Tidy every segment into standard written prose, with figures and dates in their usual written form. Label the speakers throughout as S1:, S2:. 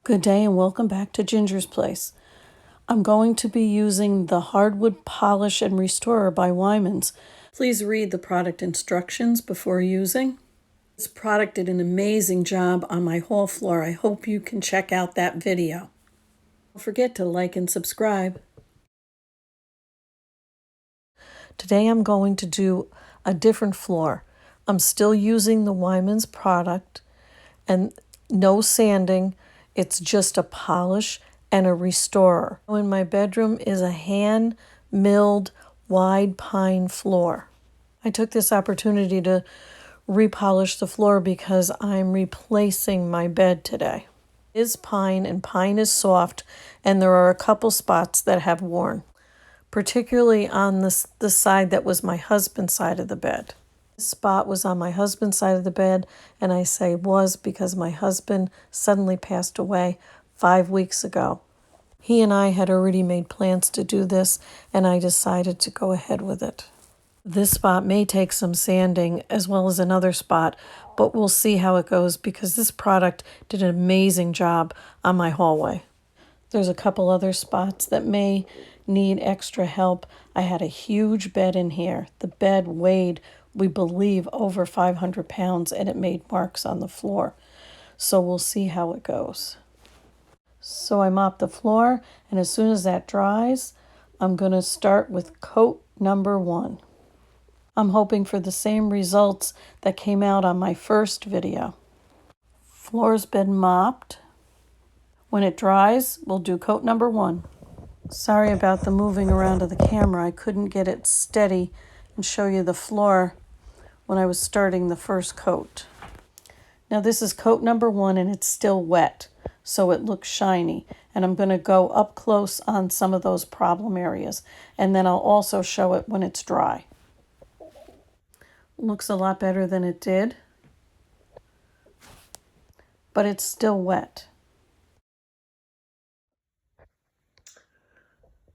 S1: Good day and welcome back to Ginger's Place. I'm going to be using the Hardwood Polish and Restorer by Weiman's. Please read the product instructions before using. This product did an amazing job on my hall floor. I hope you can check out that video. Don't forget to like and subscribe. Today I'm going to do a different floor. I'm still using the Weiman's product and no sanding. It's just a polish and a restorer. In my bedroom is a hand-milled wide pine floor. I took this opportunity to repolish the floor because I'm replacing my bed today. It is pine and pine is soft, and there are a couple spots that have worn, particularly on the side that was my husband's side of the bed. This spot was on my husband's side of the bed, and I say was because my husband suddenly passed away 5 weeks ago. He and I had already made plans to do this, and I decided to go ahead with it. This spot may take some sanding as well as another spot, but we'll see how it goes because this product did an amazing job on my hallway. There's a couple other spots that may need extra help. I had a huge bed in here. The bed weighed, we believe, over 500 pounds, and it made marks on the floor. So we'll see how it goes. So I mopped the floor, and as soon as that dries, I'm going to start with coat number 1. I'm hoping for the same results that came out on my first video. Floor's been mopped. When it dries, we'll do coat number 1. Sorry about the moving around of the camera. I couldn't get it steady and show you the floor when I was starting the first coat. Now this is coat number 1 and it's still wet, so it looks shiny. And I'm going to go up close on some of those problem areas. And then I'll also show it when it's dry. Looks a lot better than it did, but it's still wet.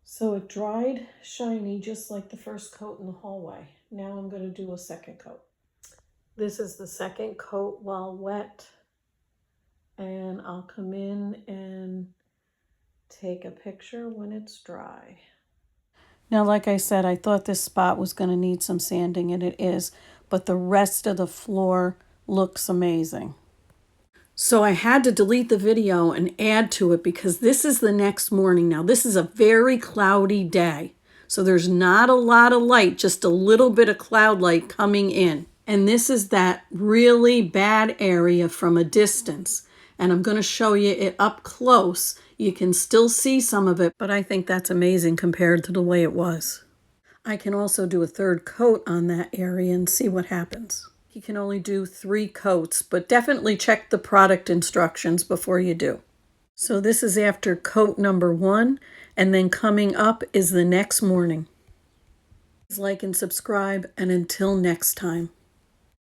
S1: So it dried shiny just like the first coat in the hallway. Now I'm going to do a second coat. This is the second coat while wet, and I'll come in and take a picture when it's dry. Now, like I said, I thought this spot was going to need some sanding, and it is, but the rest of the floor looks amazing. So I had to delete the video and add to it because this is the next morning. Now, this is a very cloudy day, so there's not a lot of light, just a little bit of cloud light coming in. And this is that really bad area from a distance. And I'm going to show you it up close. You can still see some of it, but I think that's amazing compared to the way it was. I can also do a third coat on that area and see what happens. You can only do 3 coats, but definitely check the product instructions before you do. So this is after coat number 1, and then coming up is the next morning. Please like and subscribe, and until next time.